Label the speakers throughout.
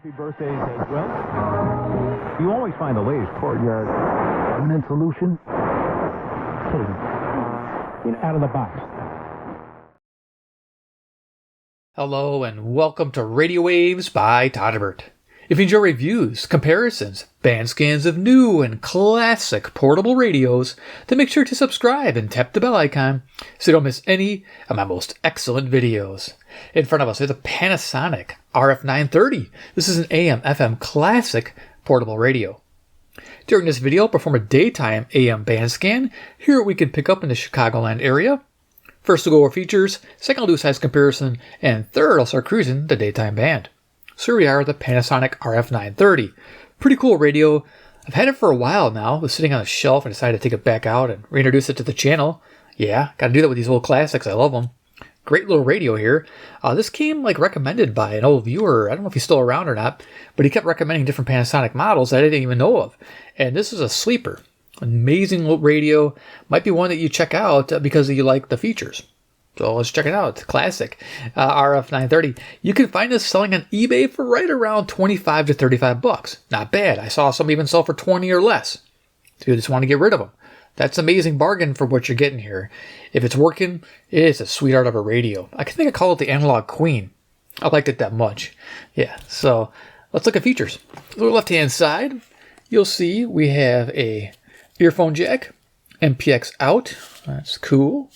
Speaker 1: Happy birthdays as well. You always find the latest courtyard permanent solution. Out of the box.
Speaker 2: Hello and welcome to Radio Waves by Todderbert. If you enjoy reviews, comparisons, band scans of new and classic portable radios, then make sure to subscribe and tap the bell icon so you don't miss any of my most excellent videos. In front of us is a Panasonic RF-930. This is an AM/FM classic portable radio. During this video, I'll perform a daytime AM band scan. Here we can pick up in the Chicagoland area. First, we'll go over features, second, I'll do a size comparison, and third, I'll start cruising the daytime band. So here we are, the Panasonic RF-930. Pretty cool radio. I've had it for a while now. It was sitting on a shelf and decided to take it back out and reintroduce it to the channel. Yeah, gotta do that with these old classics. I love them. Great little radio here. This came recommended by an old viewer. I don't know if he's still around or not, but he kept recommending different Panasonic models that I didn't even know of. And this is a sleeper. Amazing little radio. Might be one that you check out because you like the features. So let's check it out. It's classic RF-930. You can find this selling on eBay for right around $25 to $35. Not bad. I saw some even sell for $20 or less. So you just want to get rid of them. That's an amazing bargain for what you're getting here. If it's working, it is a sweetheart of a radio. I think I call it the analog queen. I liked it that much. Yeah, so let's look at features. On the left-hand side, you'll see we have a earphone jack, MPX out. That's cool.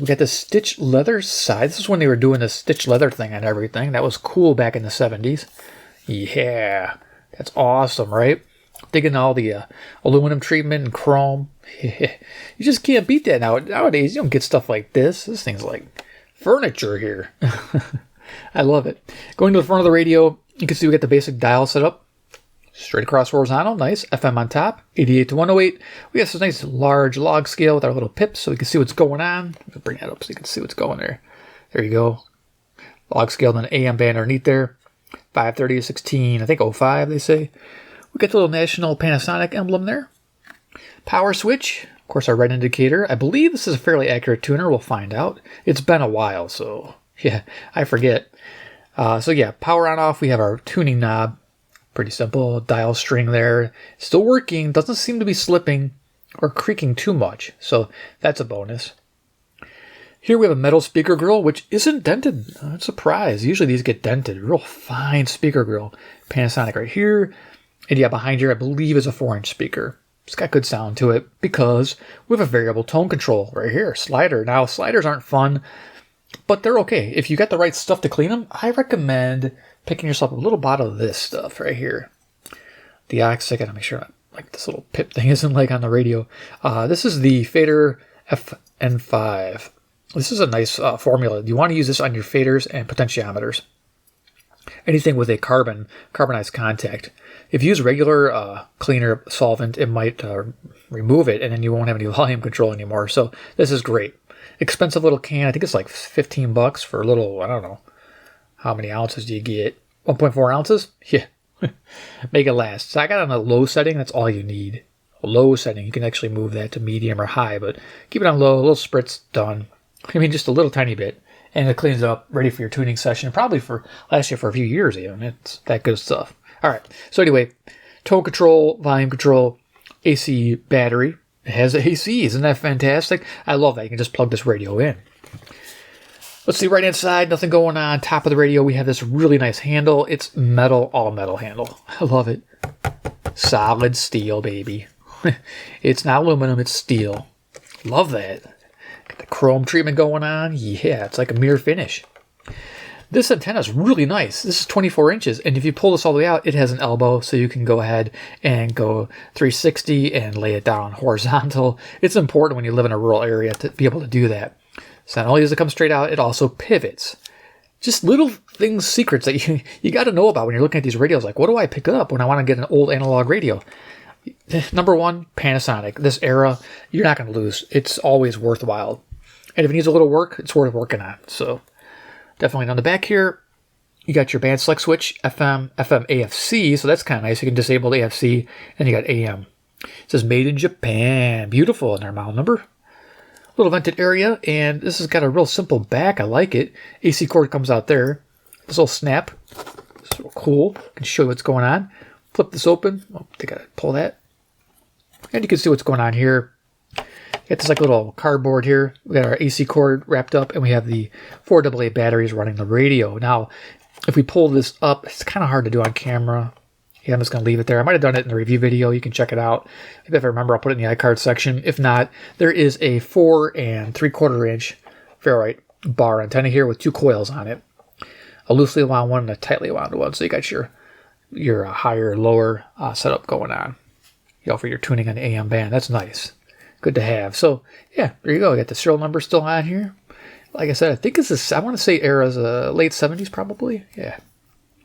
Speaker 2: We got the stitched leather side. This is when they were doing the stitched leather thing and everything. That was cool back in the 70s. Yeah, that's awesome, right? Digging all the aluminum treatment and chrome. You just can't beat that nowadays. You don't get stuff like this. This thing's like furniture here. I love it. Going to the front of the radio, you can see we got the basic dial set up. Straight across horizontal, nice. FM on top, 88 to 108. We got this nice large log scale with our little pips so we can see what's going on. Bring that up so you can see what's going there. There you go. Log scale and an AM band underneath there. 530 to 16, I think 05 they say. We got the little national Panasonic emblem there. Power switch, of course our red indicator. I believe this is a fairly accurate tuner, we'll find out. It's been a while, so yeah, I forget. So yeah, power on off, we have our tuning knob. Pretty simple, dial string there. Still working, doesn't seem to be slipping or creaking too much, so that's a bonus. Here we have a metal speaker grill, which isn't dented. I'm surprised. Usually these get dented. Real fine speaker grill. Panasonic right here. And yeah, behind here, I believe is a 4-inch speaker. It's got good sound to it because we have a variable tone control right here. Slider. Now, sliders aren't fun, but they're okay. If you got the right stuff to clean them, I recommend picking yourself a little bottle of this stuff right here. The Ox, I gotta make sure this little pip thing isn't on the radio. This is the Fader FN5. This is a nice formula. You want to use this on your faders and potentiometers. Anything with a carbonized contact. If you use regular cleaner solvent, it might remove it, and then you won't have any volume control anymore. So this is great. Expensive little can. I think it's like $15 for a little, I don't know. How many ounces do you get? 1.4 ounces? Yeah. Make it last. So I got on a low setting. That's all you need. A low setting. You can actually move that to medium or high, but keep it on low. A little spritz, done. I mean, just a little tiny bit. And it cleans it up, ready for your tuning session. Probably last year for a few years even. It's that good stuff. All right. So anyway, tone control, volume control, AC battery. It has AC. Isn't that fantastic? I love that. You can just plug this radio in. Let's see, right hand side, nothing going on. Top of the radio, we have this really nice handle. It's metal, all metal handle. I love it. Solid steel, baby. It's not aluminum, it's steel. Love that. Got the chrome treatment going on. Yeah, it's like a mirror finish. This antenna is really nice. This is 24 inches, and if you pull this all the way out, it has an elbow, so you can go ahead and go 360 and lay it down horizontal. It's important when you live in a rural area to be able to do that. So not only does it come straight out, it also pivots. Just little things, secrets that you got to know about when you're looking at these radios. Like, what do I pick up when I want to get an old analog radio? Number one, Panasonic. This era, you're not going to lose. It's always worthwhile. And if it needs a little work, it's worth working on. So definitely on the back here, you got your band select switch, FM, AFC. So that's kind of nice. You can disable the AFC, and you got AM. It says made in Japan. Beautiful in our model number. Little vented area, and this has got a real simple back. I like it. AC cord comes out there. This little snap. real cool. I can show you what's going on. Flip this open. Oh, I think I gotta pull that. And you can see what's going on here. Got this like little cardboard here. We got our AC cord wrapped up, and we have the 4 AA batteries running the radio. Now, if we pull this up, it's kind of hard to do on camera. Yeah, I'm just going to leave it there. I might have done it in the review video. You can check it out. If I remember, I'll put it in the iCard section. If not, there is a 4 3/4 inch ferrite bar antenna here with 2 coils on it. A loosely wound one and a tightly wound one. So you got your higher, lower setup going on. For your tuning on the AM band. That's nice. Good to have. So, yeah, there you go. You got the serial number still on here. Like I said, I think this is, I want to say era's late 70s probably. Yeah,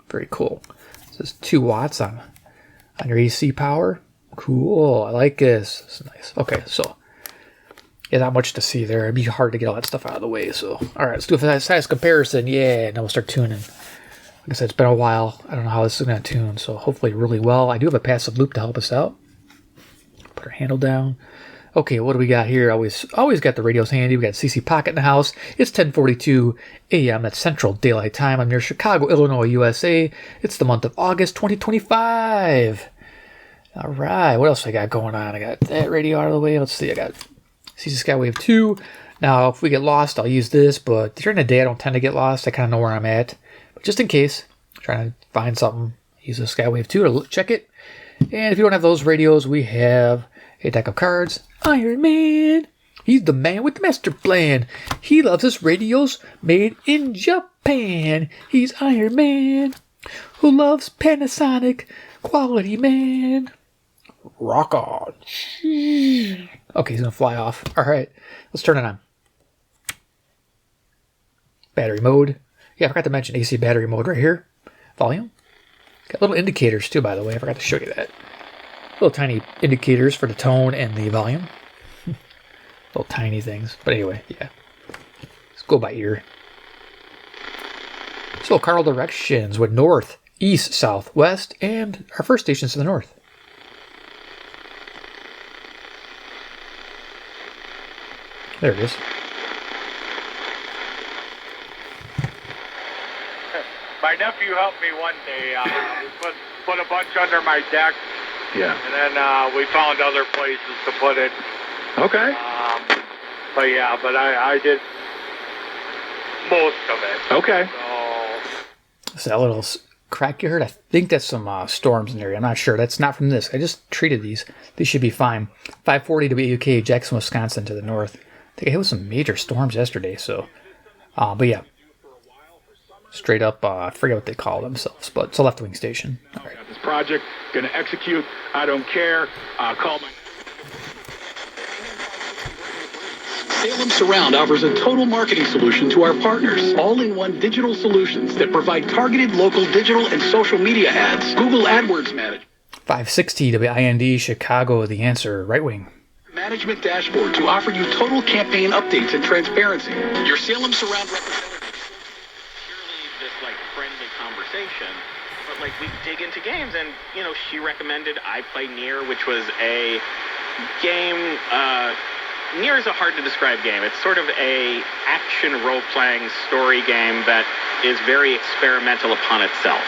Speaker 2: very cool. This is 2 watts on your AC power. Cool. I like this. This is nice. Okay, so, yeah, not much to see there. It'd be hard to get all that stuff out of the way. So, all right, let's do a size comparison. Yeah, and then we'll start tuning. Like I said, it's been a while. I don't know how this is going to tune, so hopefully really well. I do have a passive loop to help us out. Put our handle down. Okay, what do we got here? Always got the radios handy. We got CC Pocket in the house. It's 10:42 a.m. That's Central Daylight Time. I'm near Chicago, Illinois, USA. It's the month of August 2025. All right, what else I got going on? I got that radio out of the way. Let's see, I got CC Skywave 2. Now, if we get lost, I'll use this, but during the day, I don't tend to get lost. I kind of know where I'm at. But just in case, I'm trying to find something, use the Skywave 2 to check it. And if you don't have those radios, we have a deck of cards. Iron Man. He's the man with the master plan. He loves his radios made in Japan. He's Iron Man who loves Panasonic. Quality man. Rock on. Okay, he's going to fly off. All right, let's turn it on. Battery mode. Yeah, I forgot to mention AC battery mode right here. Volume. Got little indicators too, by the way. I forgot to show you that. Little tiny indicators for the tone and the volume. Little tiny things. But anyway, yeah. Let's go by ear. So, cardinal directions with north, east, south, west, and our first station's to the north. There it is.
Speaker 3: My nephew helped me one day. We put a bunch under my deck.
Speaker 4: Yeah.
Speaker 3: And then we found other places to put it.
Speaker 4: Okay.
Speaker 3: But I did most of it.
Speaker 4: Okay.
Speaker 2: So that little crack you heard, I think that's some storms in there. I'm not sure. That's not from this. I just treated these. These should be fine. 540 WUK, Jackson, Wisconsin to the north. I think it hit with some major storms yesterday. So, but yeah. Straight up, I forget what they call themselves, but it's a left wing station.
Speaker 4: All right. Got this project, gonna execute. I don't care. Call my.
Speaker 5: Salem Surround offers a total marketing solution to our partners. All-in-one digital solutions that provide targeted local digital and social media ads. Google AdWords management.
Speaker 2: 560 WIND, Chicago, the answer, right wing.
Speaker 5: Management dashboard to offer you total campaign updates and transparency. Your Salem Surround representative.
Speaker 6: This like friendly conversation, but like we dig into games, and she recommended I Play Nier, which was a game. Nier is a hard to describe game. It's sort of a action role-playing story game that is very experimental upon itself,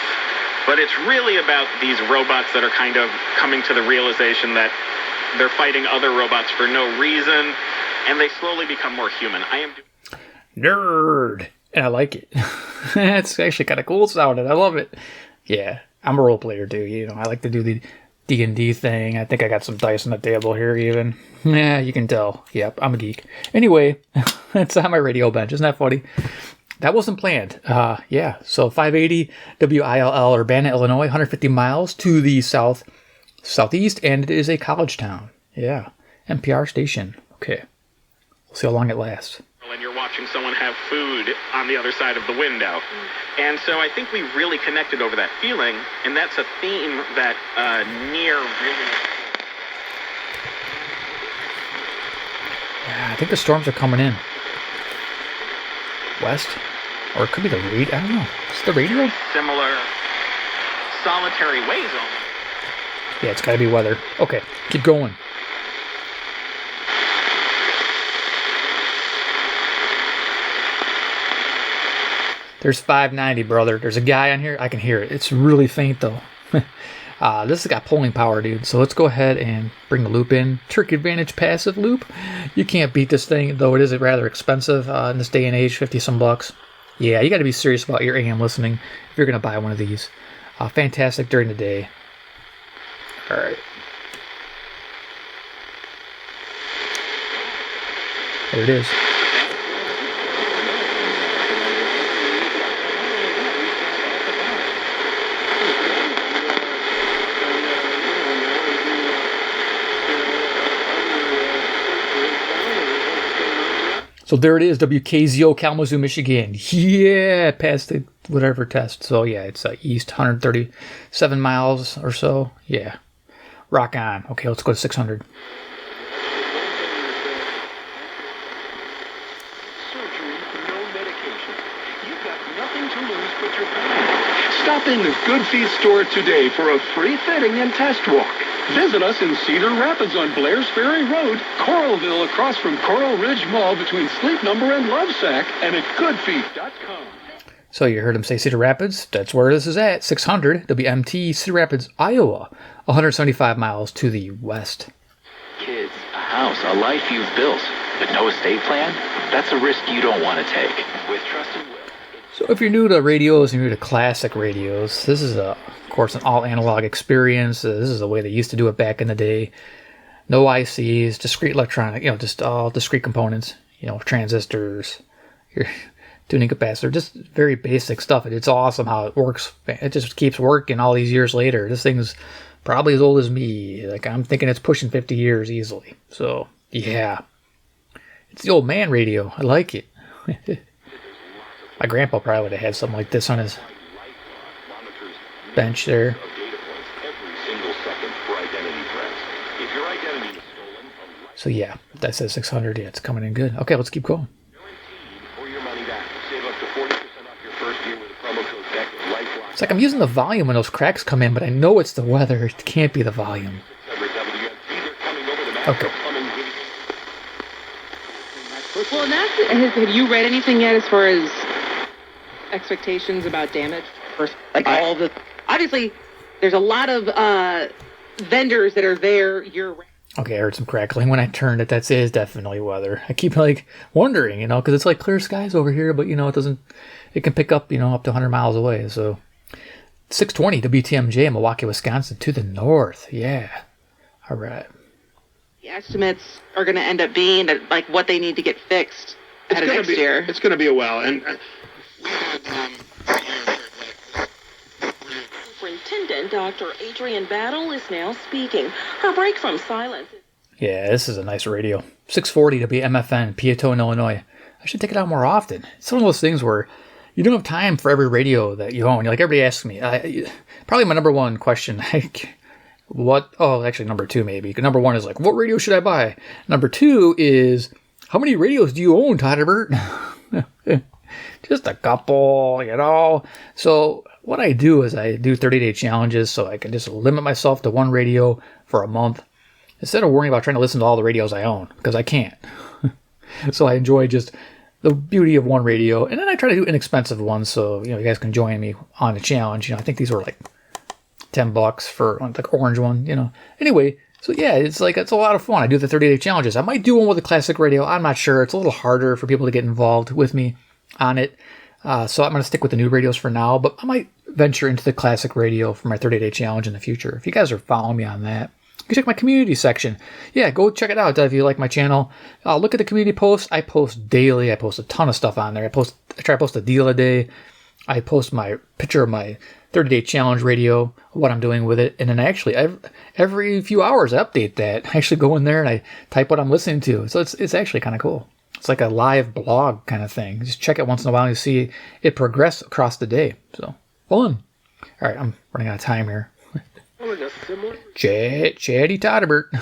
Speaker 6: but it's really about these robots that are kind of coming to the realization that they're fighting other robots for no reason, and they slowly become more human.
Speaker 2: Nerd. And I like it. It's actually kind of cool sounding. I love it. Yeah, I'm a role player too. I like to do the D&D thing. I think I got some dice on the table here even. Yeah, you can tell. Yep, I'm a geek. Anyway, that's on my radio bench. Isn't that funny? That wasn't planned. Yeah, so 580 WILL, Urbana, Illinois, 150 miles to the southeast, and it is a college town. Yeah, NPR station. Okay, we'll see how long it lasts.
Speaker 6: And you're watching someone have food on the other side of the window. And so I think we really connected over that feeling, and that's a theme that Nier really...
Speaker 2: Yeah, I think the storms are coming in. West? Or it could be the radio. I don't know. Is it the radio?
Speaker 6: Similar solitary ways almost.
Speaker 2: Yeah, it's got to be weather. Okay, keep going. There's 590, brother. There's a guy on here. I can hear it. It's really faint, though. This has got pulling power, dude. So let's go ahead and bring the loop in. Terk Advantage passive loop. You can't beat this thing, though it is rather expensive in this day and age, 50 some bucks. Yeah, you got to be serious about your AM listening if you're going to buy one of these. Fantastic during the day. All right. There it is. So there it is, WKZO Kalamazoo, Michigan. Yeah, passed the whatever test. So yeah, it's east 137 miles or so. Yeah, rock on. Okay, let's go to 600.
Speaker 5: Stop in the Good Feet store today for a free fitting and test walk. Visit us in Cedar Rapids on Blair's Ferry Road, Coralville across from Coral Ridge Mall between Sleep Number and Lovesack, and at goodfeet.com.
Speaker 2: So you heard him say Cedar Rapids. That's where this is at, 600 WMT, Cedar Rapids, Iowa, 175 miles to the west.
Speaker 7: Kids, a house, a life you've built, but no estate plan? That's a risk you don't want to take. With Trust and Will.
Speaker 2: So if you're new to radios and you're new to classic radios, this is, of course, an all-analog experience. This is the way they used to do it back in the day. No ICs, discrete electronic, just all discrete components, transistors, your tuning capacitor, just very basic stuff. It's awesome how it works. It just keeps working all these years later. This thing's probably as old as me. Like, I'm thinking it's pushing 50 years easily. So, yeah. It's the old man radio. I like it. My grandpa probably would have had something like this on his bench there. So yeah, that says 600. Yeah, it's coming in good. Okay, let's keep going. It's like I'm using the volume when those cracks come in, but I know it's the weather. It can't be the volume. Okay.
Speaker 8: Well, have you read anything yet as far as expectations about damage? Obviously, there's a lot of vendors that are there year-round.
Speaker 2: Okay, I heard some crackling when I turned it. That is definitely weather. I keep wondering, because it's like clear skies over here, but it doesn't. It can pick up, up to 100 miles away. So 620 WTMJ, Milwaukee, Wisconsin, to the north. Yeah. All right.
Speaker 8: The estimates are going to end up being what they need to get fixed next year.
Speaker 9: It's going to be a while, and.
Speaker 10: Superintendent Dr. Adrian Battle is now speaking. Her break from silence.
Speaker 2: Yeah, this is a nice radio. 640 WMFN, Peatone, Illinois. I should take it out more often. It's one of those things where you don't have time for every radio that you own. Everybody asks me. Probably my number one question. Actually number two maybe. Number one is what radio should I buy? Number two is, how many radios do you own, Todderbert? Just a couple, So what I do is I do 30-day challenges so I can just limit myself to one radio for a month instead of worrying about trying to listen to all the radios I own, because I can't. So I enjoy just the beauty of one radio, and then I try to do inexpensive ones so you guys can join me on the challenge. I think these were $10 for orange one. Anyway, so yeah, it's a lot of fun. I do the 30-day challenges. I might do one with a classic radio. I'm not sure. It's a little harder for people to get involved with me on it. So I'm going to stick with the new radios for now, but I might venture into the classic radio for my 30-day challenge in the future. If you guys are following me on that, you can check my community section. Yeah, go check it out if you like my channel. Look at the community posts. I post daily. I post a ton of stuff on there. I try to post a deal a day. I post my picture of my 30-day challenge radio, what I'm doing with it, and then every few hours I update that. I actually go in there and I type what I'm listening to. So it's actually kind of cool. It's like a live blog kind of thing. Just check it once in a while and you see it progress across the day. So, fun. All right, I'm running out of time here. Chatty Todderbert.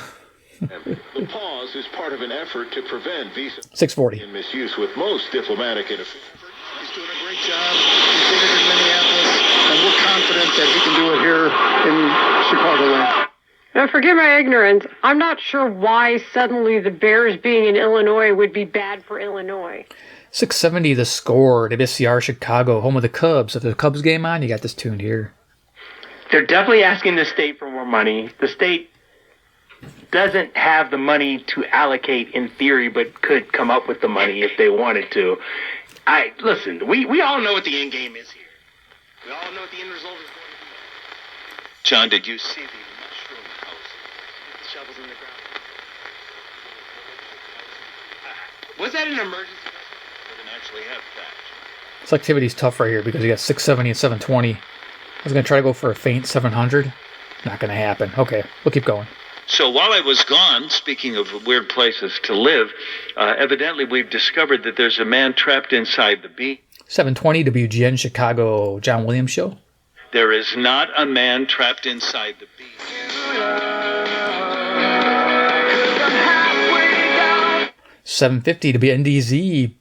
Speaker 9: The pause is part of an effort to prevent visa
Speaker 2: 640
Speaker 9: and misuse with most diplomatic interference.
Speaker 11: He's doing a great job. He did it in Minneapolis, and we're confident that he can do it here in Chicagoland.
Speaker 12: Now, forgive my ignorance. I'm not sure why suddenly the Bears being in Illinois would be bad for Illinois.
Speaker 2: 670 The Score, WCR Chicago, home of the Cubs. If there's a Cubs game on, you got this tuned here.
Speaker 13: They're definitely asking the state for more money. The state doesn't have the money to allocate in theory, but could come up with the money if they wanted to. Listen, we all know what the end game is here. We all know what the end result is going to be.
Speaker 14: John, did you see the mushroom house?
Speaker 13: The shovels in the ground. Was that an emergency?
Speaker 14: We didn't actually have that.
Speaker 2: This activity's tough right here because you got 670 and 720. I was going to try to go for a faint 700. Not going to happen. Okay, we'll keep going.
Speaker 14: So while I was gone, speaking of weird places to live, evidently we've discovered that there's a man trapped inside the bee. 720
Speaker 2: WGN Chicago, John Williams Show.
Speaker 14: There is not a man trapped inside the bee.
Speaker 2: 750 WNDZ,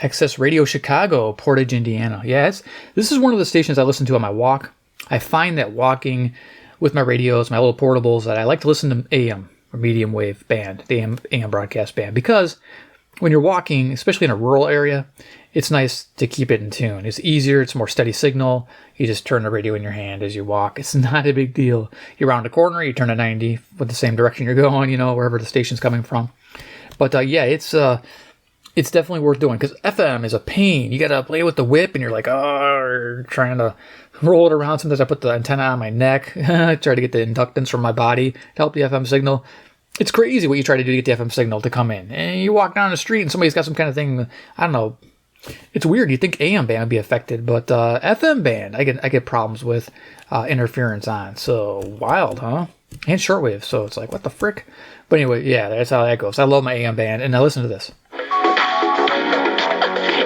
Speaker 2: Access Radio Chicago, Portage, Indiana. Yes, this is one of the stations I listen to on my walk. I find that walking with my radios, my little portables, that I like to listen to AM, or medium wave band, the AM broadcast band, because when you're walking, especially in a rural area, it's nice to keep it in tune. It's easier, it's more steady signal. You just turn the radio in your hand as you walk. It's not a big deal. You round a corner, you turn to 90 with the same direction you're going, wherever the station's coming from. But yeah, it's definitely worth doing, because FM is a pain. You got to play with the whip, and you're like, trying to roll it around. Sometimes I put the antenna on my neck, try to get the inductance from my body to help the FM signal. It's crazy what you try to do to get the FM signal to come in. And you walk down the street, and somebody's got some kind of thing, I don't know. It's weird. You'd think AM band would be affected, but FM band, I get problems with interference on. So wild, huh? And shortwave, so it's like, what the frick? But anyway, yeah, that's how that goes. I love my AM band, and now listen to this.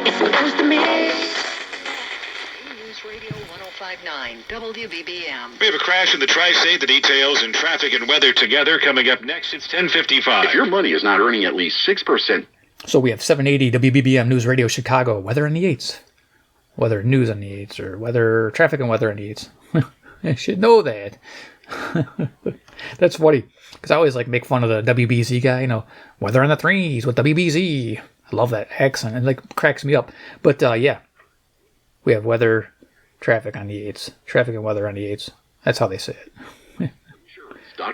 Speaker 15: It's supposed to be News Radio 105.9 WBBM.
Speaker 9: We have a crash in the Tri-State. The details and traffic and weather together coming up next. It's 10:55.
Speaker 5: If your money is not earning at least 6%.
Speaker 2: So we have 780 WBBM News Radio Chicago, weather on the 8s. Weather news on the 8s, or weather, traffic and weather on the 8s. I should know that. That's funny, because I always make fun of the WBZ guy, weather on the 3s with WBZ. I love that accent. It cracks me up. But yeah, we have weather, traffic on the 8s. Traffic and weather on the 8s. That's how they say it.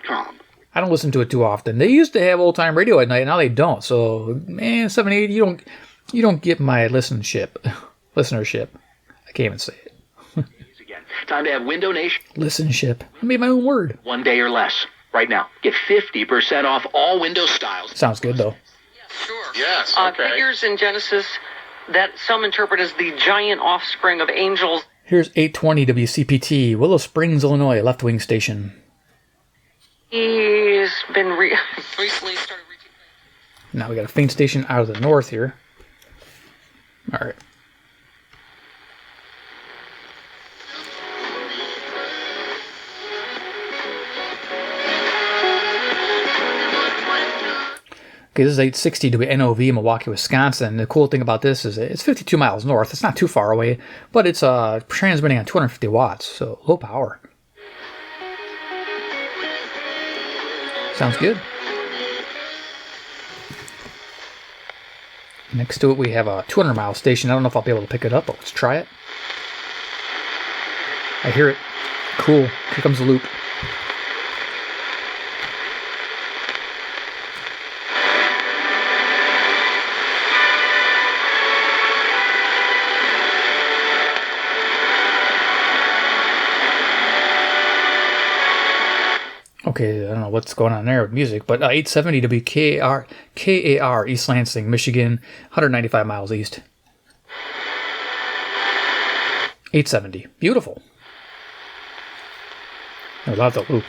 Speaker 5: .com.
Speaker 2: I don't listen to it too often. They used to have old time radio at night, now they don't. So, man, 780, you don't get my listenership. I can't even say it.
Speaker 7: Time to have Window Nation.
Speaker 2: Listenership. I made my own word.
Speaker 7: 1 day or less. Right now. Get 50% off all Windows styles.
Speaker 2: Sounds good, though.
Speaker 10: Sure.
Speaker 9: Yes, okay.
Speaker 10: Figures in Genesis that some interpret as the giant offspring of angels.
Speaker 2: Here's 820 WCPT, Willow Springs, Illinois, left wing station.
Speaker 10: He's been recently started reaching.
Speaker 2: Now we got a faint station out of the north here. All right. Okay, this is 860 WNOV, Milwaukee, Wisconsin. The cool thing about this is it's 52 miles north. It's not too far away, but it's transmitting on 250 watts, so low power. Sounds good. Next to it, we have a 200-mile station. I don't know if I'll be able to pick it up, but let's try it. I hear it. Cool. Here comes the loop. Okay, I don't know what's going on there with music, but 870 WKAR, East Lansing, Michigan, 195 miles east. 870. Beautiful. I love the loop.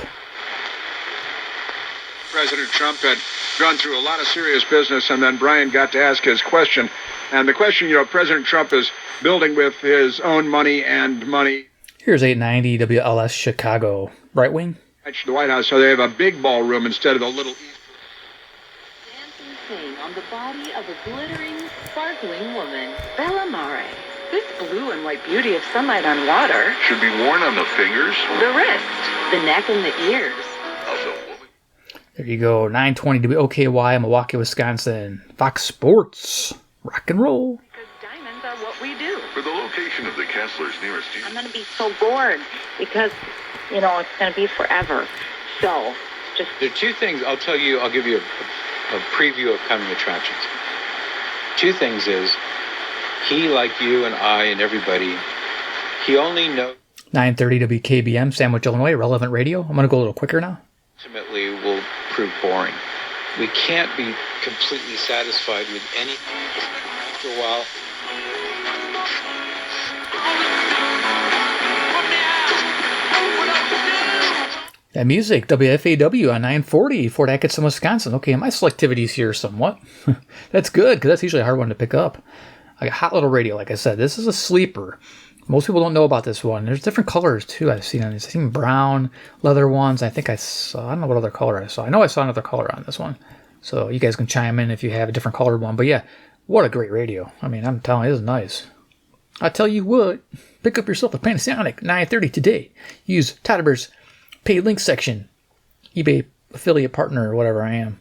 Speaker 16: President Trump had gone through a lot of serious business, and then Brian got to ask his question. And the question, President Trump is building with his own money and money.
Speaker 2: Here's 890 WLS Chicago, right wing.
Speaker 16: The White House, so they have a big ballroom instead of the little.
Speaker 17: Dancing thing on the body of a glittering, sparkling woman. Bella Mare. This blue and white beauty of sunlight on water.
Speaker 9: Should be worn on the fingers.
Speaker 17: The wrist, the neck, and the ears.
Speaker 2: There you go, 920 WOKY, Milwaukee, Wisconsin. Fox Sports. Rock and roll.
Speaker 17: Because diamonds are what we do.
Speaker 18: For the location of the Kesslers nearest you.
Speaker 10: I'm going to be so bored because, you know, it's going to be forever. So, just...
Speaker 19: There are two things I'll tell you. I'll give you a preview of coming attractions. Two things is, he, like you and I and everybody, he only knows...
Speaker 2: 930 WKBM, Sandwich, Illinois, relevant radio. I'm going to go a little quicker now.
Speaker 19: Ultimately will prove boring. We can't be completely satisfied with any. After a while.
Speaker 2: That music, WFAW on 940, Fort Atkinson, Wisconsin. Okay, my selectivity's here somewhat. That's good, because that's usually a hard one to pick up. Like a hot little radio, like I said. This is a sleeper. Most people don't know about this one. There's different colors, too, I've seen on this. I've seen brown, leather ones. I think I saw, I don't know what other color I saw. I know I saw another color on this one. So you guys can chime in if you have a different colored one. But yeah, what a great radio. I mean, I'm telling you, this is nice. I tell you what, pick up yourself a Panasonic 930 today. Use Todderbert's paid link section. eBay affiliate partner or whatever I am.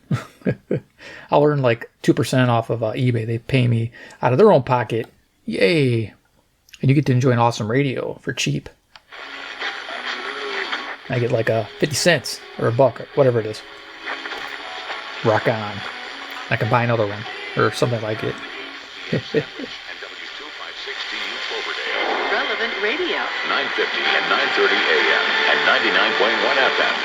Speaker 2: I'll earn like 2% off of eBay. They pay me out of their own pocket. Yay. And you get to enjoy an awesome radio for cheap. I get like 50 cents or a buck or whatever it is. Rock on. I can buy another one or something like it.
Speaker 15: Relevant radio.
Speaker 18: 950 and 930 AM and 99.1 FM.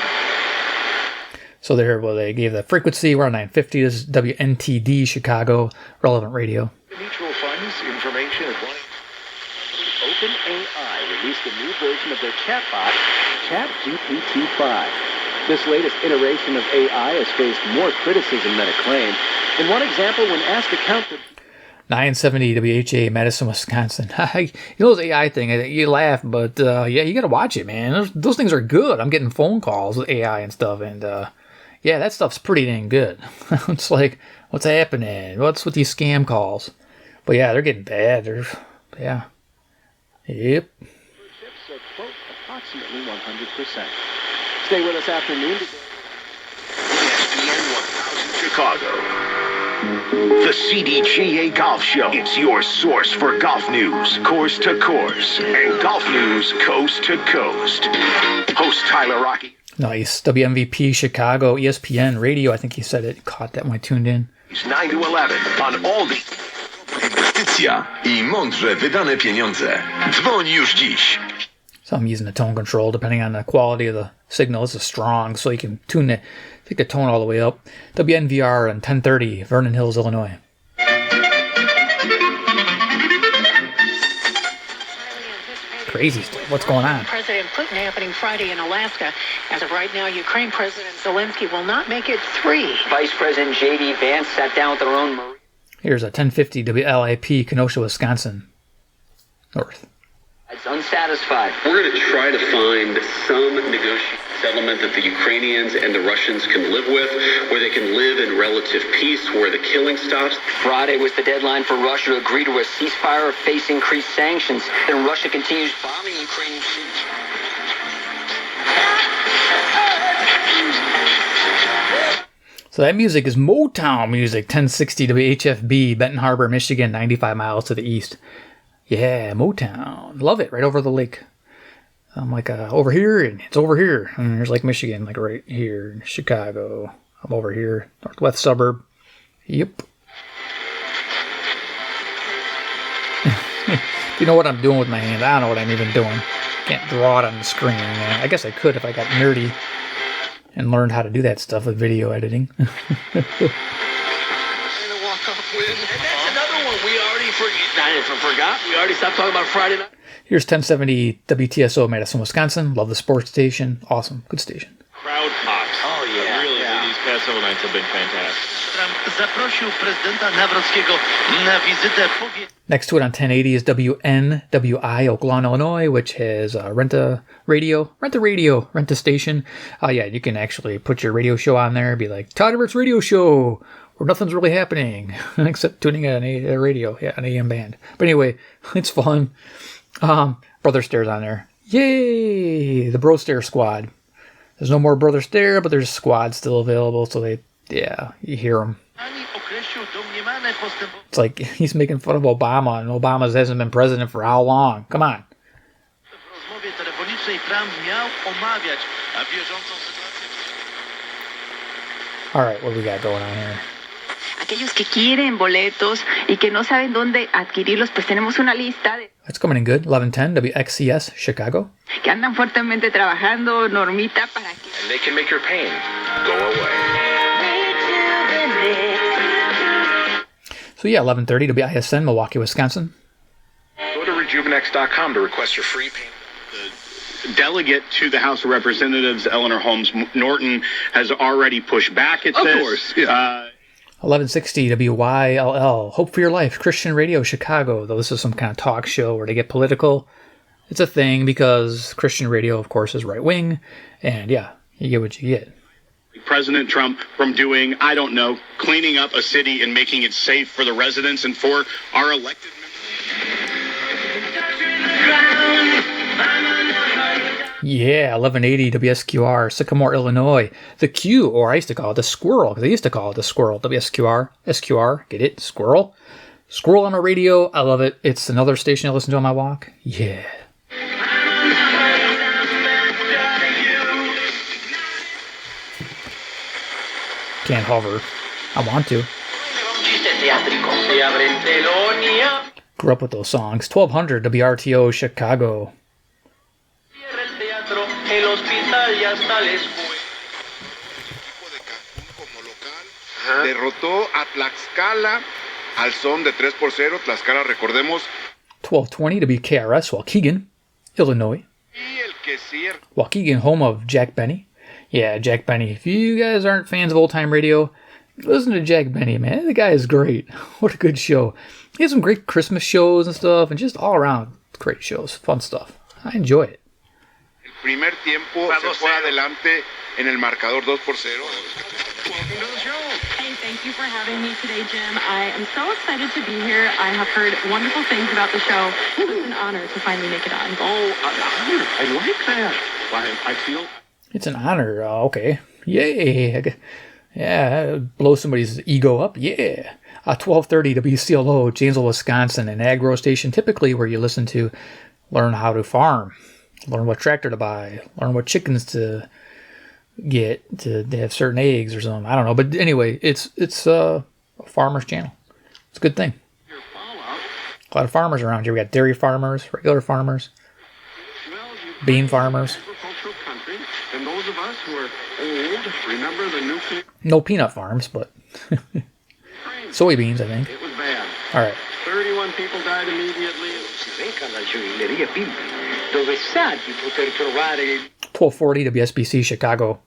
Speaker 2: So there, well, they gave the frequency. We're on 950. This is WNTD Chicago, relevant radio.
Speaker 18: Mutual funds information at one.
Speaker 20: OpenAI released a new version of their chatbot, ChatGPT-5. This latest iteration of AI has faced more criticism than acclaim. In one example, when asked to count the
Speaker 2: 970 WHA, Madison, Wisconsin. You know those AI thing, you laugh, but yeah, you got to watch it, man. Those things are good. I'm getting phone calls with AI and stuff, and yeah, that stuff's pretty dang good. It's like, what's happening? What's with these scam calls? But yeah, they're getting bad. Yeah. Yep.
Speaker 20: Chips are both approximately 100%. Stay with us afternoon today.
Speaker 9: ESPN 1000 Chicago. The CDGA Golf Show. It's your source for golf news, course to course, and golf news coast to coast. Host Tyler Rocky.
Speaker 2: Nice. WMVP Chicago, ESPN Radio. I think he said it. Caught that when I tuned in.
Speaker 9: 9 to 11 on all the...
Speaker 18: Inwestycja i mądrze wydane pieniądze. Dzwoń już dziś.
Speaker 2: So I'm using the tone control depending on the quality of the signal. This is strong, so you can tune it, take the tone all the way up. WNVR and 1030, Vernon Hills, Illinois. Crazy stuff. What's going on?
Speaker 15: President Putin happening Friday in Alaska. As of right now, Ukraine President Zelensky will not make it 3.
Speaker 21: Vice President J.D. Vance sat down with their own Marine.
Speaker 2: Here's a 1050 WLIP, Kenosha, Wisconsin. North.
Speaker 21: It's unsatisfied.
Speaker 22: We're going to try to find some negotiated settlement that the Ukrainians and the Russians can live with, where they can live in relative peace, where the killing stops.
Speaker 21: Friday was the deadline for Russia to agree to a ceasefire or face increased sanctions. Then Russia continues bombing Ukrainian troops.
Speaker 2: So that music is Motown music, 1060 WHFB, Benton Harbor, Michigan, 95 miles to the east. Yeah, Motown. Love it. Right over the lake. I'm like over here, and it's over here. And there's Lake Michigan, like right here in Chicago. I'm over here, northwest suburb. Yep. You know what I'm doing with my hand? I don't know what I'm even doing. Can't draw it on the screen. I guess I could if I got nerdy and learned how to do that stuff with video editing.
Speaker 21: Forgot. We already stopped talking about Friday night.
Speaker 2: Here's 1070 WTSO, Madison, Wisconsin. Love the sports station. Awesome. Good station.
Speaker 6: Crowd pops.
Speaker 21: Oh, yeah.
Speaker 6: Really, these past several nights have been fantastic.
Speaker 2: Next to it on 1080 is WNWI, Oak Lawn, Illinois, which has Rent a station. Oh, yeah, you can actually put your radio show on there. Be like, Todderbert's radio show, where nothing's really happening except tuning in a radio, an AM band. But anyway, it's fun. Brother Stare's on there. Yay! The Bro Stare Squad. There's no more Brother Stare, but there's squads still available, so you hear them. It's like he's making fun of Obama, and Obama hasn't been president for how long? Come on. All right, what do we got going on here?
Speaker 17: Aquellos que quieren boletos y que no saben dónde adquirirlos, pues tenemos una lista de
Speaker 2: That's coming in good. 1110 WXCS Chicago.
Speaker 17: que andan fuertemente trabajando, Normita, para que...
Speaker 9: And they can make your pain go away.
Speaker 2: So yeah, 1130 WISN Milwaukee, Wisconsin.
Speaker 9: Go to rejuvenex.com to request your free pain.
Speaker 4: Delegate to the House of Representatives, Eleanor Holmes Norton, has already pushed back. It says,
Speaker 9: Of course, yeah.
Speaker 2: 1160 WYLL Hope for Your Life Christian Radio Chicago. Though this is some kind of talk show where they get political. It's a thing because Christian radio, of course, is right wing, and yeah, you get what you get.
Speaker 4: President Trump from doing, I don't know, cleaning up a city and making it safe for the residents and for our elected
Speaker 2: Yeah, 1180 WSQR, Sycamore, Illinois. The Q, or I used to call it the Squirrel, because I used to call it the Squirrel. WSQR, SQR, get it? Squirrel. Squirrel on my radio, I love it. It's another station I listen to on my walk. Yeah. Can't hover. I want to. Grew up with those songs. 1200 WRTO, Chicago.
Speaker 1: Derrotó a Tlaxcala al son de 3-0. Tlaxcala, recordemos.
Speaker 2: 1220 WKRS, Waukegan, Illinois. Waukegan, home of Jack Benny. Yeah, Jack Benny. If you guys aren't fans of old-time radio, listen to Jack Benny, man. The guy is great. What a good show. He has some great Christmas shows and stuff, and just all around great shows. Fun stuff. I enjoy it.
Speaker 1: El primer tiempo se fue adelante en el marcador 2-0.
Speaker 3: Hey, thank you for having me today, Jim. I am so excited to be here. I have heard wonderful things about the show. It was an honor to finally make it on.
Speaker 5: Oh, I like that. I feel...
Speaker 2: It's an honor. Okay. Yay. Yeah, blow somebody's ego up. Yeah. 1230 WCLO, Janesville, Wisconsin, an agro station typically where you listen to learn how to farm, learn what tractor to buy, learn what chickens to get to have certain eggs or something. I don't know. But anyway, it's a farmer's channel. It's a good thing. A lot of farmers around here. We got dairy farmers, regular farmers, bean farmers.
Speaker 5: And those of us who are old remember the nuclear...
Speaker 2: No peanut farms, but soybeans, I think.
Speaker 5: It was bad.
Speaker 2: All right.
Speaker 5: 31 people died immediately.
Speaker 2: 1240 WSBC Chicago.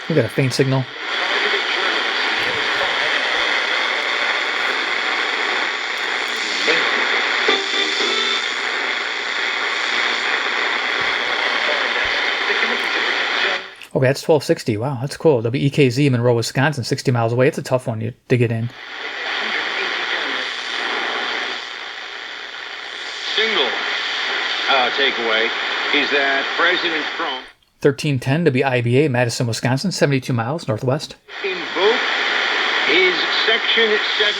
Speaker 2: We got a faint signal. Okay, that's 1260. Wow, that's cool. WEKZ, Monroe, Wisconsin, 60 miles away. It's a tough one to get in.
Speaker 23: Single takeaway is that President Trump
Speaker 2: 1310 WIBA, Madison, Wisconsin, 72 miles northwest.
Speaker 23: invoked his Section 7.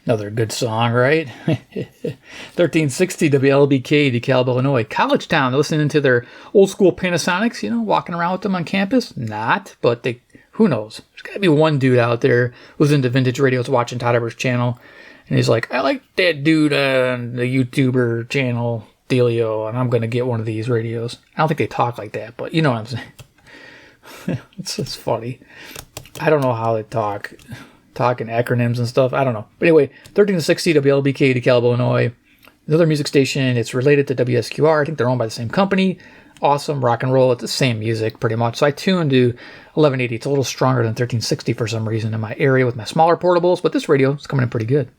Speaker 2: Another good song, right? 1360 WLBK, DeKalb, Illinois. College town, listening to their old school Panasonics, walking around with them on campus. Not, but who knows? There's got to be one dude out there who's into vintage radios watching Todderbert's channel. And he's like, I like that dude on the YouTuber channel, Delio, and I'm going to get one of these radios. I don't think they talk like that, but you know what I'm saying. It's funny. I don't know how they talk in acronyms and stuff. I don't know. But anyway, 1360 WLBK, DeKalb, Illinois. Another music station. It's related to WSQR. I think they're owned by the same company. Awesome rock and roll. It's the same music pretty much. So I tuned to 1180. It's a little stronger than 1360 for some reason in my area with my smaller portables, but this radio is coming in pretty good.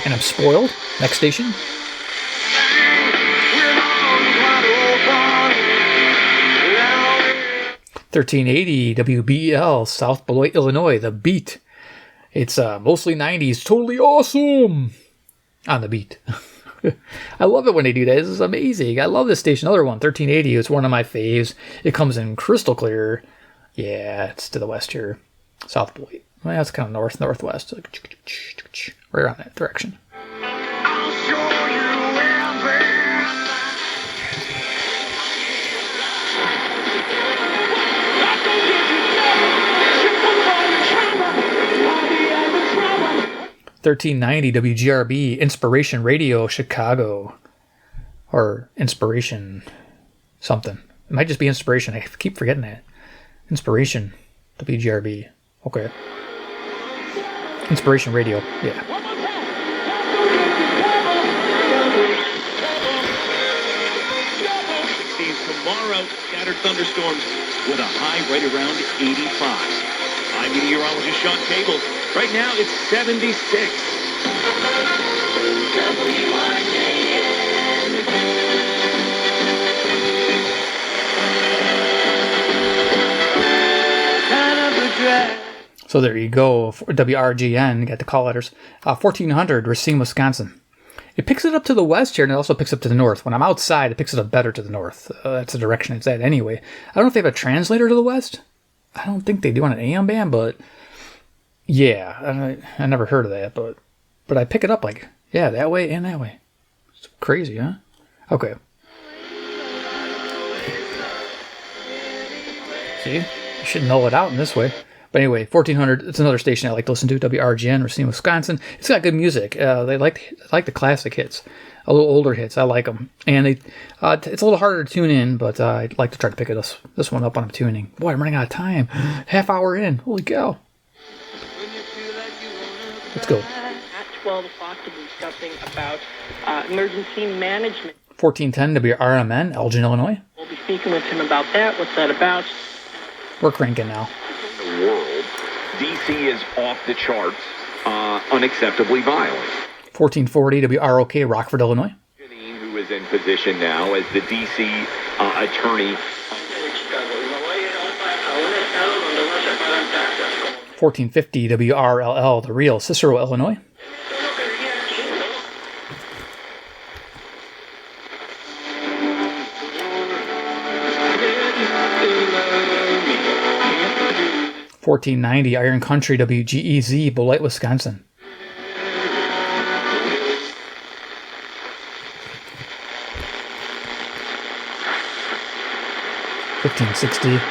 Speaker 2: And I'm spoiled. Next station. 1380 WBEL, South Beloit, Illinois, The Beat. It's mostly 90s, totally awesome on The Beat. I love it when they do that. This is amazing. I love this station. Another one, 1380. It's one of my faves. It comes in crystal clear. Yeah, it's to the west here. South Beloit. Well, it's kind of northwest. Right around that direction. $13.90 WGRB, Inspiration Radio, Chicago. Or Inspiration something. It might just be Inspiration. I keep forgetting that. Inspiration, WGRB. Okay. Inspiration Radio, yeah.
Speaker 8: Tomorrow, scattered thunderstorms with a high right around 85. I'm meteorologist Sean Cable. Right now, it's 76.
Speaker 2: So there you go. WRGN, got the call letters. 1400, Racine, Wisconsin. It picks it up to the west here, and it also picks up to the north. When I'm outside, it picks it up better to the north. That's the direction it's at anyway. I don't know if they have a translator to the west. I don't think they do on an AM band, but yeah, I never heard of that. But I pick it up like, yeah, that way and that way. It's crazy, huh? Okay. See? You should null it out in this way. But anyway, 1400, it's another station I like to listen to, WRGN, Racine, Wisconsin. It's got good music. They like the classic hits, a little older hits. I like them. And it's a little harder to tune in, but I'd like to try to pick this one up when I'm tuning. Boy, I'm running out of time. Half hour in. Holy cow. Let's go.
Speaker 3: At 12 o'clock to be discussing about emergency management.
Speaker 2: 1410 WRMN, Elgin, Illinois.
Speaker 3: We'll be speaking with him about that. What's that about?
Speaker 2: We're cranking now.
Speaker 11: World, DC is off the charts, unacceptably violent.
Speaker 2: 1440 WROK, Rockford, Illinois.
Speaker 11: Who is in position now as the DC attorney.
Speaker 2: 1450 WRLL, The Real, Cicero, Illinois. 1490 Iron Country, WGEZ, Beloit, Wisconsin. $15.60.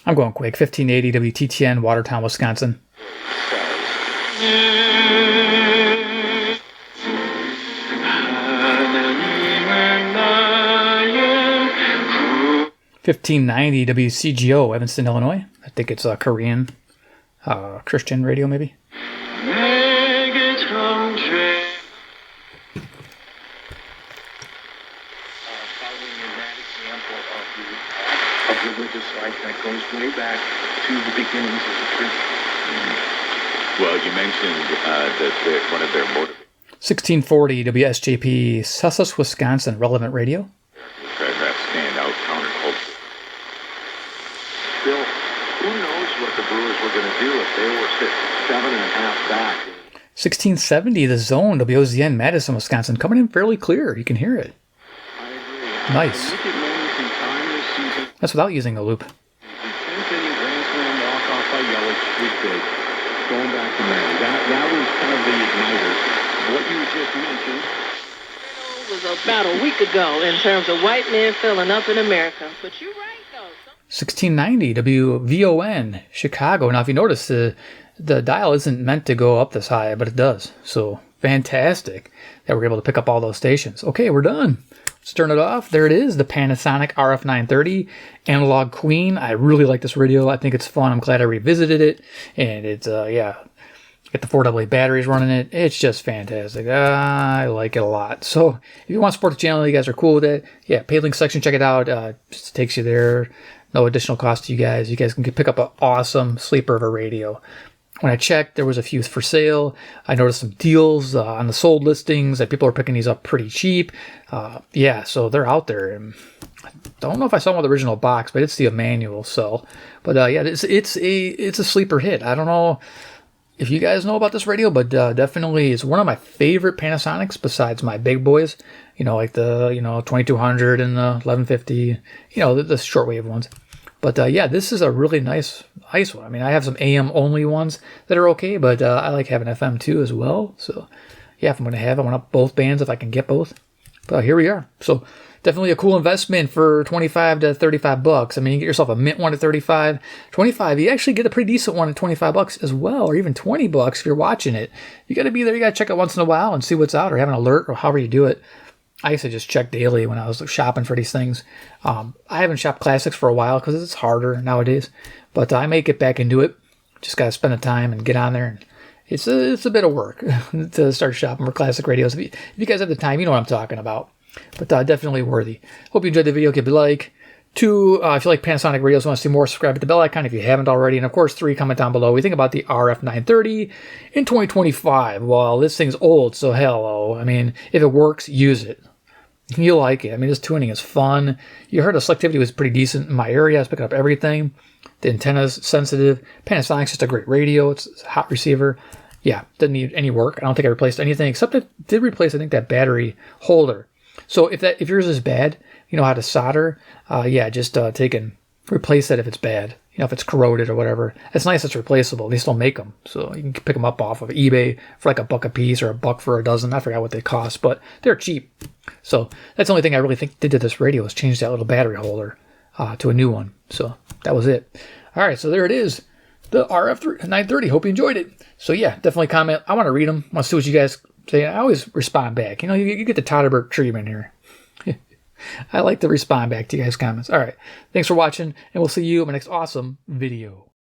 Speaker 2: I'm going quick. 1580 WTTN, Watertown, Wisconsin. 1590 WCGO, Evanston, Illinois. I think it's a Korean Christian radio, maybe.
Speaker 23: Of religious life that goes way back to the beginnings of the church.
Speaker 11: Well, you mentioned that one of their motives.
Speaker 2: 1640 WSJP, Sussex, Wisconsin, Relevant Radio.
Speaker 11: That standout counterculture.
Speaker 23: Bill, who knows what the Brewers were going to do if they were 7.5 back.
Speaker 2: 1670 The Zone, WOZN, Madison, Wisconsin, coming in fairly clear. You can hear it.
Speaker 23: I agree.
Speaker 2: Nice.
Speaker 23: Look at moments in time this season.
Speaker 2: That's without using a loop.
Speaker 23: The 10th inning grand slam walk-off by Yelich was big. Going back to Mary. That was kind of the igniter. What you just mentioned
Speaker 3: was about a week ago in terms of white men filling up in America. But you're right, though.
Speaker 2: 1690 WVON, Chicago. Now, if you notice, the dial isn't meant to go up this high, but it does. So, fantastic that we're able to pick up all those stations. Okay, we're done. Let's turn it off. There it is, the Panasonic RF-930 Analog Queen. I really like this radio. I think it's fun. I'm glad I revisited it. And it's, yeah, got the 4AA batteries running it. It's just fantastic. I like it a lot. So if you want to support the channel, you guys are cool with it. Yeah, paid link section, check it out. Just takes you there. No additional cost to you guys. You guys can pick up an awesome sleeper of a radio. when I checked, there was a few for sale. I noticed some deals on the sold listings that people are picking these up pretty cheap. Yeah, so they're out there. And I don't know if I saw one with the original box, but it's the manual. So, but yeah, it's a sleeper hit. I don't know if you guys know about this radio, but definitely it's one of my favorite Panasonics besides my big boys. Like the 2200 and the 1150. The shortwave ones. But yeah, this is a really nice one. I mean, I have some AM only ones that are okay, but I like having FM too as well. So yeah, if I'm going to have, I want both bands if I can get both. But here we are. So definitely a cool investment for $25 to $35. I mean, you get yourself a mint one at $35, $25. You actually get a pretty decent one at $25 as well, or even $20 if you're watching it. You got to be there. You got to check it once in a while and see what's out, or have an alert, or however you do it. I used to just check daily when I was shopping for these things. I haven't shopped classics for a while because it's harder nowadays, but I may get back into it. Just got to spend the time and get on there. And it's a bit of work to start shopping for classic radios. If you guys have the time, you know what I'm talking about. But definitely worthy. Hope you enjoyed the video. Give it a like. 2, if you like Panasonic radios, want to see more, subscribe to the bell icon if you haven't already. And of course, 3, comment down below what you think about the RF-930 in 2025. Well, this thing's old, so hello. I mean, if it works, use it. You'll like it. I mean, this tuning is fun. You heard the selectivity was pretty decent in my area. I was picking up everything. The antenna's sensitive. Panasonic's just a great radio. It's a hot receiver. Yeah, doesn't need any work. I don't think I replaced anything, except it did replace, I think, that battery holder. So if yours is bad, you know how to solder, yeah, just take and replace that if it's bad. If it's corroded or whatever. It's nice it's replaceable. They still make them. So you can pick them up off of eBay for like $1 a piece or $1 for a dozen. I forgot what they cost, but they're cheap. So that's the only thing I really think did to this radio was change that little battery holder to a new one. So that was it. All right, so there it is. The RF-930. Hope you enjoyed it. So yeah, definitely comment. I want to read them. I want to see what you guys say. I always respond back. You get the Todderbert treatment here. I like to respond back to you guys' comments. All right. Thanks for watching, and we'll see you in my next awesome video.